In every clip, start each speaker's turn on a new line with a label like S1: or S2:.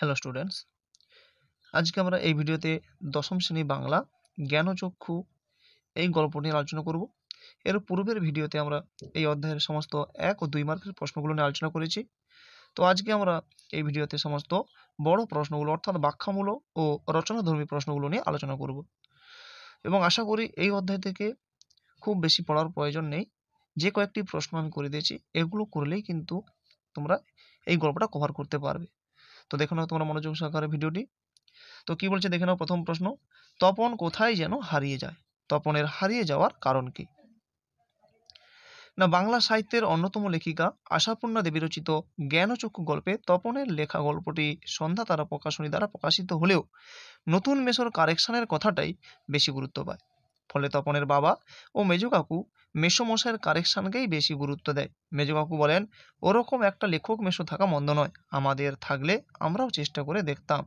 S1: Hello students, আজকে আমরা এই ভিডিওতে দশম শ্রেণী বাংলা জ্ঞানচক্ষু এই গল্পটি নিয়ে আলোচনা করব। এর পূর্বের ভিডিওতে আমরা এই অধ্যায়ের সমস্ত 1 ও 2 মার্কের প্রশ্নগুলো নিয়ে আলোচনা করেছি। তো আজকে আমরা এই ভিডিওতে সমস্ত বড় প্রশ্নগুলো অর্থাৎ ব্যাখ্যামূলক ও রচনাধর্মী প্রশ্নগুলো নিয়ে আলোচনা করব এবং আশা করি এই অধ্যায় থেকে খুব বেশি পড়ার প্রয়োজন নেই। যে কয়েকটি প্রশ্ন আমি করে দিয়েছি এগুলো করলেই কিন্তু তোমরা এই গল্পটা কভার করতে পারবে। তো দেখো নাও তোমরা মনোযোগ সহকারে ভিডিওটি। তো কি বলছে দেখে নাও প্রথম প্রশ্ন, তপন কোথায় যেন হারিয়ে যায়। তপনের হারিয়ে যাওয়ার কারণ কি? না, বাংলা সাহিত্যের অন্যতম লেখিকা আশাপূর্ণা দেবী রচিত জ্ঞানচক্ষু গল্পে তপনের লেখা গল্পটি সন্ধ্যা তারা প্রকাশনী দ্বারা প্রকাশিত হলেও নতুন মেসোর কারেকশনের কথাটাই বেশি গুরুত্ব পায়। ফলে তপনের বাবা ও মেজো কাকু মেসোমশাইয়ের কারেকশনকেই বেশি গুরুত্ব দেয়। মেজো কাকু বলেন, ওরকম একটা লেখক মেসো থাকা মন্দ নয়, আমাদের থাকলে আমরাও চেষ্টা করে দেখতাম।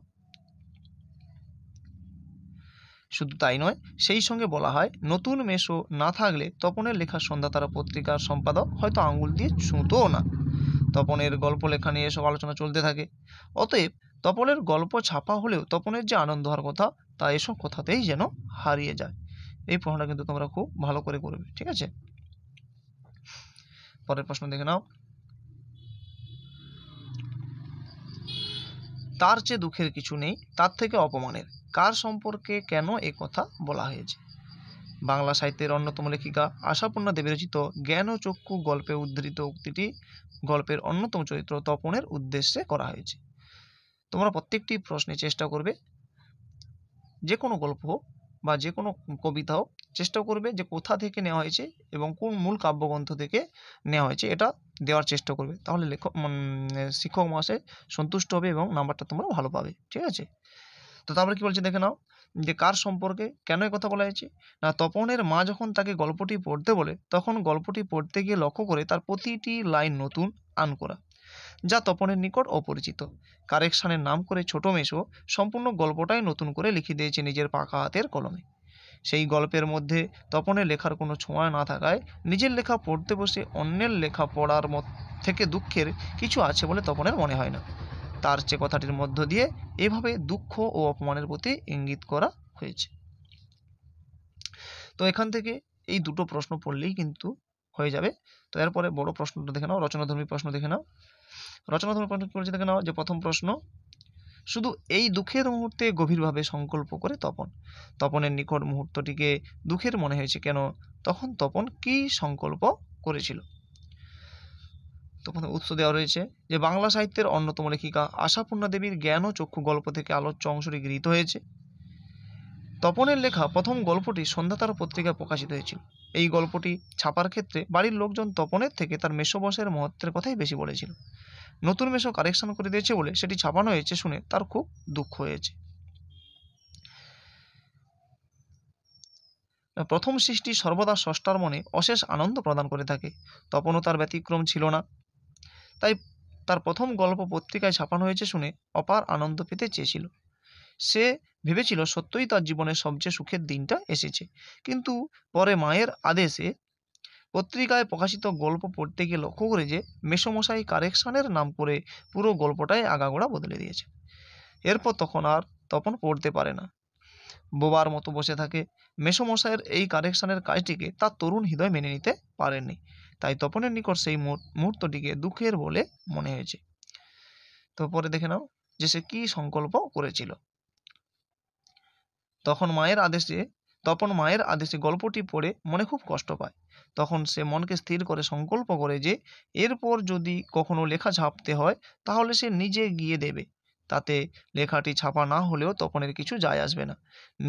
S1: শুধু তাই নয়, সেই সঙ্গে বলা হয় নতুন মেসো না থাকলে তপনের লেখা সন্ধ্যাতারা পত্রিকার সম্পাদক হয়তো আঙুল দিয়ে ছুঁতোও না। তপনের গল্প লেখা নিয়ে এসব আলোচনা চলতে থাকে। অতএব তপনের গল্প ছাপা হলেও তপনের যে আনন্দ হওয়ার কথা তা এসব কথাতেই যেন হারিয়ে যায়। এই প্রশ্নটা কিন্তু তোমরা খুব ভালো করে করবে, ঠিক আছে? পরের প্রশ্ন দেখে নাও, তার চেয়ে দুঃখের কিছু নেই, তার থেকে অপমানের। কার সম্পর্কে কেন এ কথা বলা হয়েছে? বাংলা সাহিত্যের অন্যতম লেখিকা আশাপূর্ণা দেবী রচিত জ্ঞানচক্ষু গল্পে উদ্ধৃত উক্তিটি গল্পের অন্যতম চরিত্র তপনের উদ্দেশ্যে করা হয়েছে। তোমরা প্রত্যেকটি প্রশ্নে চেষ্টা করবে, যে কোনো গল্প হোক বা যে কোনো কবিতা হোক, চেষ্টা করবে যে কোথা থেকে নেওয়া হয়েছে এবং কোন মূল কাব্যগ্রন্থ থেকে নেওয়া হয়েছে এটা দেওয়ার চেষ্টা করবে। তাহলে শিক্ষক মহাশয় সন্তুষ্ট হবে এবং নাম্বারটা তোমরা ভালো পাবে, ঠিক আছে? তো তারপরে কি বলছে দেখে নাও, যে কার সম্পর্কে কেন এই কথা বলা হয়েছে। না, তপনের মা যখন তাকে গল্পটি পড়তে বলে তখন গল্পটি পড়তে গিয়ে লক্ষ্য করে তার প্রতিটি লাইন নতুন আনকোরা, যা তপনের নিকট অপরিচিত। কারেকশনের নাম করে ছোট মেসো সম্পূর্ণ গল্পটাই নতুন করে লিখে দিয়েছে নিজের পাকা হাতের কলমে। সেই গল্পের মধ্যে তপনের লেখার কোনো ছোঁয়া না থাকায় নিজের লেখা পড়তে বসে অন্যের লেখা পড়ার থেকে দুঃখের কিছু আছে বলে তপনের মনে হয় না। তার চেয়ে কথাটির মধ্য দিয়ে এভাবে দুঃখ ও অপমানের প্রতি ইঙ্গিত করা হয়েছে। তো এখান থেকে এই দুটো প্রশ্ন পড়লেই কিন্তু হয়ে যাবে। তো এরপরে বড় প্রশ্নটা দেখে নাও, রচনাধর্মী প্রশ্ন দেখে নাও। রচনাধর্মী প্রশ্ন পড়ছে দেখে নাও, যে প্রথম প্রশ্ন, শুধু এই দুঃখের মুহূর্তে গভীরভাবে সংকল্প করে তপনের নিকট মুহূর্তটিকে দুঃখের মনে হয়েছে কেন? তখন তপন কি সংকল্প করেছিল? তখন উৎস দেওয়া রয়েছে যে বাংলা সাহিত্যের অন্যতম লেখিকা আশাপূর্ণা দেবীর জ্ঞান ও চক্ষু গল্প থেকে আলোচ্য অংশটি গৃহীত হয়েছে। তপনের লেখা প্রথম গল্পটি সন্ধ্যাতারা পত্রিকায় প্রকাশিত হয়েছিল। এই গল্পটি ছাপার ক্ষেত্রে বাড়ির লোকজন তপনের থেকে তার মেসোবসের মহত্বের কথাই বেশি বলেছিল। নতুন মেসো কারেকশন করে দিয়েছে বলে সেটি ছাপানো হয়েছে শুনে তার খুব দুঃখ হয়েছে। প্রথম সৃষ্টি সর্বদা স্রষ্টার মনে অশেষ আনন্দ প্রদান করে থাকে। তপনও তার ব্যতিক্রম ছিল না। তাই তার প্রথম গল্প পত্রিকায় ছাপানো হয়েছে শুনে অপার আনন্দ পেতে চেয়েছিল। সে ভেবেছিল সত্যই তার জীবনের সবচেয়ে সুখের দিনটা এসেছে। কিন্তু পরে মায়ের আদেশে পত্রিকায় প্রকাশিত গল্প পড়তে গিয়ে লক্ষ্য করে যে মেসোমশাই কারেকশনের নাম করে পুরো গল্পটাই আগাগোড়া বদলে দিয়েছে। এরপর তপন পড়তে পারে না, বোবার মতো বসে থাকে। মেসোমশাইয়ের এই কারেকশনের কাজটিকে তার তরুণ হৃদয় মেনে নিতে পারেননি। তাই তপনের নিকট সেই মুহূর্তটিকে দুঃখের বলে মনে হয়েছে। তো পরে দেখে নাও যে সে কি সংকল্প করেছিল। তপন মায়ের আদেশে গল্পটি পড়ে মনে খুব কষ্ট পায়। তখন সে মনকে স্থির করে সংকল্প করে যে এরপর যদি কখনো লেখা ছাপতে হয় তাহলে সে নিজে গিয়ে দেবে। তাতে লেখাটি ছাপা না হলেও তপনের কিছু যায় আসবে না।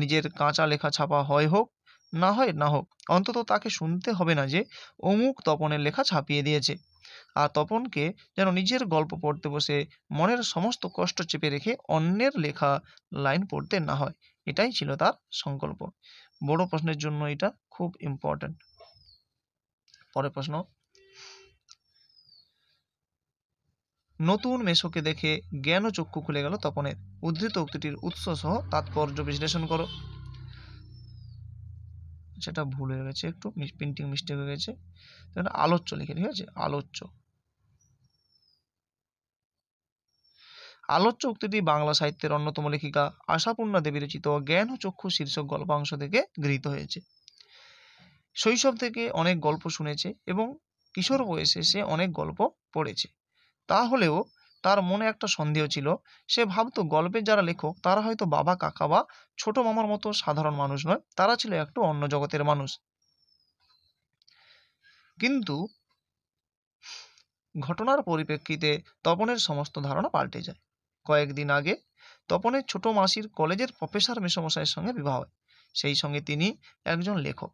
S1: নিজের কাঁচা লেখা ছাপা হোক না হোক অন্তত তাকে শুনতে হবে না যে অমুক তপনের লেখা ছাপিয়ে দিয়েছে। আর তপনকে যেন নিজের গল্প পড়তে বসে মনের সমস্ত কষ্ট চেপে রেখে অন্যের লেখা লাইন পড়তে না হয়। এটাই ছিল তার সংকল্প। বড় প্রশ্নের জন্য এটা খুব ইম্পর্টেন্ট। পরের প্রশ্ন, নতুন মেসোকে দেখে জ্ঞান ও চক্ষু খুলে গেল তপনের। উদ্ধৃত উক্তিটির উৎস সহ তাৎপর্য বিশ্লেষণ করো। সেটা ভুল হয়ে গেছে, একটু প্রিন্টিং মিস্টেক হয়ে গেছে। আলোচ্য লিখে, ঠিক আছে? আলোচ্য উক্তিটি বাংলা সাহিত্যের অন্যতম লেখিকা আশাপূর্ণা দেবী রচিত জ্ঞান ও চক্ষু শীর্ষক গল্পাংশ থেকে গৃহীত হয়েছে। শৈশব থেকে অনেক গল্প শুনেছে এবং কিশোর বয়সে সে অনেক গল্প পড়েছে। তাহলেও তার মনে একটা সন্দেহ ছিল। সে ভাবতো গল্পের যারা লেখক তারা হয়তো বাবা, কাকা বা ছোট মামার মতো সাধারণ মানুষ নয়, তারা ছিল একটু অন্য জগতের মানুষ। কিন্তু ঘটনার পরিপ্রেক্ষিতে তপনের সমস্ত ধারণা পাল্টে যায়। কয়েকদিন আগে তপনের ছোট মাসির কলেজের প্রফেসর মেসোমশাইয়ের সঙ্গে বিবাহ হয়। সেই সঙ্গে তিনি একজন লেখক।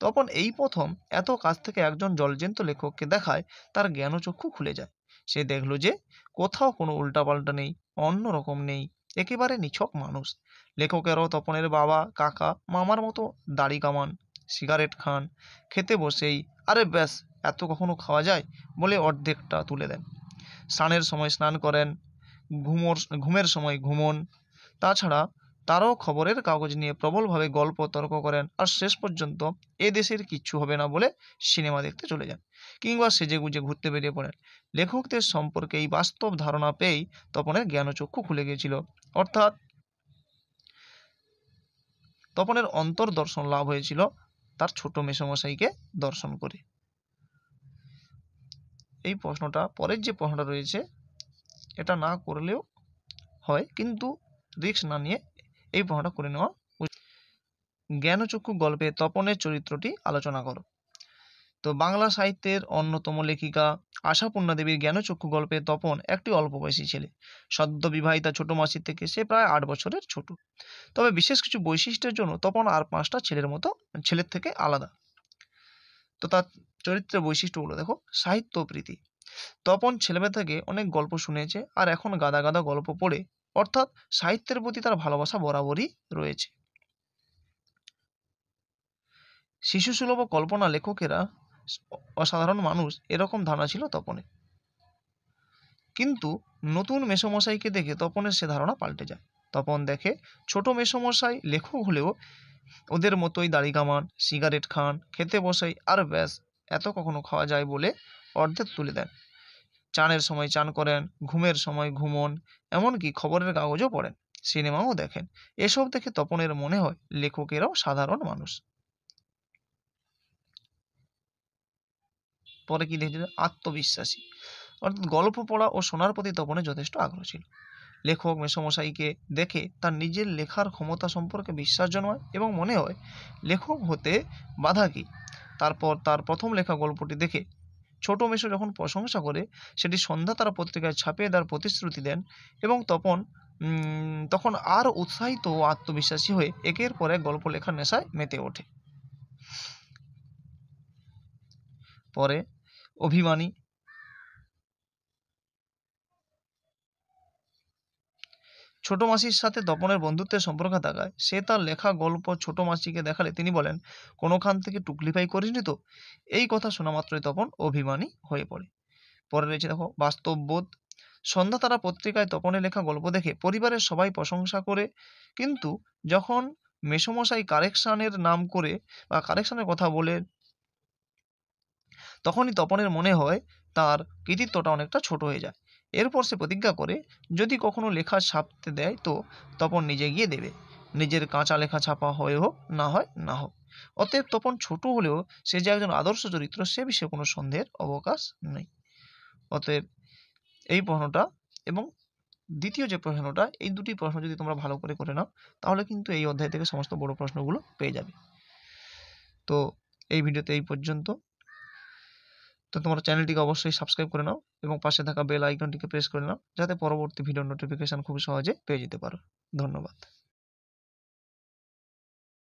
S1: তপন এই প্রথম এত কাছ থেকে একজন জলজ্যান্ত লেখককে দেখায় তার জ্ঞানচক্ষু খুলে যায়। সে দেখল যে কোথাও কোনো উল্টাপাল্টা নেই, অন্য রকম নেই, একেবারে নিছক মানুষ। লেখকেরও তপনের বাবা, কাকা, মামার মতো দাড়ি কামান, সিগারেট খান, খেতে বসেই আরে ব্যাস এত কখনো খাওয়া যায় বলে অর্ধেকটা তুলে দেন। স্নানের সময় স্নান করেন, ঘুমের সময় ঘুমন। তাছাড়া তারাও খবরের কাগজ নিয়ে প্রবলভাবে গল্প তর্ক করেন, আর শেষ পর্যন্ত এ দেশের কিচ্ছু হবে না বলে সিনেমা দেখতে চলে যান, কিংবা সেজেগুজে ঘুরতে বেরিয়ে পড়েন। লেখকদের সম্পর্কে এই বাস্তব ধারণা পেয়েই তপনের জ্ঞানচক্ষু খুলে গিয়েছিল। অর্থাৎ তপনের অন্তর্দর্শন লাভ হয়েছিল তার ছোট মেসোমশাইকে দর্শন করে। এই প্রশ্নটা, পরের যে প্রশ্নটা রয়েছে, এটা না করলেও হয়, কিন্তু রিস্ক না নিয়ে এই প্রশ্নটা করে নেওয়া উচিত। জ্ঞানচক্ষু গল্পে তপনের চরিত্রটি আলোচনা করো। তো বাংলা সাহিত্যের অন্যতম লেখিকা আশাপূর্ণা দেবীর জ্ঞানচক্ষু গল্পে তপন একটি অল্প বয়সী ছেলে। সদ্য বিবাহিতা ছোট মাসি থেকে সে প্রায় 8 বছরের ছোট। তবে বিশেষ কিছু বৈশিষ্ট্যের জন্য তপন আর 5টা ছেলের থেকে আলাদা। তো তার চরিত্রের বৈশিষ্ট্যগুলো দেখো। সাহিত্য প্রীতি। তপন ছেলেবেলা থেকে অনেক গল্প শুনেছে আর এখন গাদা গাদা গল্প পড়ে, অর্থাৎ সাহিত্যের প্রতি তার ভালোবাসা বরাবরই রয়েছে। শিশুসুলভ কল্পনা লেখকেরা অসাধারণ মানুষ, এরকম ধারণা ছিল তপনের। কিন্তু নতুন মেসোমশাইকে দেখে তপনের সে ধারণা পাল্টে যায়। তপন দেখে ছোট মেসোমশাই লেখক হলেও ওদের মতোই দাড়ি কামান, সিগারেট খান, খেতে বসেই আর ব্যাস এত কখনো খাওয়া যায় বলে অর্ধেক তুলে দেন। চানের সময় চান করেন, ঘুমের সময় ঘুমন, এমনকি খবরের কাগজও পড়েন, সিনেমাও দেখেন। এসব দেখে তপনের মনে হয় লেখকেরাও সাধারণ মানুষ। পরে কি লিখেছে? আত্মবিশ্বাসী। অর্থাৎ গল্প পড়া ও শোনার প্রতি তপনের যথেষ্ট আগ্রহ ছিল। লেখক মেসোমশাইকে দেখে তার নিজের লেখার ক্ষমতা সম্পর্কে বিশ্বাস জন্মায় এবং মনে হয় লেখক হতে বাধা কি। তারপর তার প্রথম লেখা গল্পটি দেখে ছোট মেসো যখন প্রশংসা করে, সেটি সন্ধ্যা তারা পত্রিকায় ছাপিয়ে দেওয়ার প্রতিশ্রুতি দেন এবং তখন আর উৎসাহিত ও আত্মবিশ্বাসী হয়ে একের পর এক গল্প লেখার নেশায় মেতে ওঠে। পরে অভিমানী। ছোট মাসির সাথে তপনের বন্ধুত্বের সম্পর্ক থাকায় সে তার লেখা গল্প ছোট মাসিকে দেখালে তিনি বলেন, কোনোখান থেকে টুকলিপাই করিসনি তো? এই কথা শোনা মাত্রই তপন অভিমানী হয়ে পড়ে। পরে রয়েছে দেখো বাস্তববোধ। সন্ধ্যা তারা পত্রিকায় তপনের লেখা গল্প দেখে পরিবারের সবাই প্রশংসা করে, কিন্তু যখন মেসোমশাই কারেকশনের নাম করে বা কারেকশনের কথা বলে, তখনই তপনের মনে হয় তার কৃতিত্বটা অনেকটা ছোট হয়ে যায়। এরপর সে প্রতিজ্ঞা করে যদি কখনো লেখা ছাপতে দেয় তো তপন নিজে গিয়ে দেবে, নিজের কাঁচা লেখা ছাপা হয়ে হোক না হয় না হোক। অতএব তপন ছোট হলেও সে যে একজন আদর্শ চরিত্র সে বিষয়ে কোনো সন্দেহের অবকাশ নেই। অতএব এই প্রশ্নটা এবং দ্বিতীয় যে প্রশ্নটা, এই দুটি প্রশ্ন যদি তোমরা ভালো করে করে নাও তাহলে কিন্তু এই অধ্যায় থেকে সমস্ত বড় প্রশ্নগুলো পেয়ে যাবে। তো এই ভিডিওতে এই পর্যন্ত। তো তোমরা চ্যানেলটিকে অবশ্যই সাবস্ক্রাইব করে নাও এবং পাশে থাকা বেল আইকনটিকে প্রেস করে নাও, যাতে পরবর্তী ভিডিওর নোটিফিকেশন খুব সহজে পেয়ে যেতে পারো। ধন্যবাদ।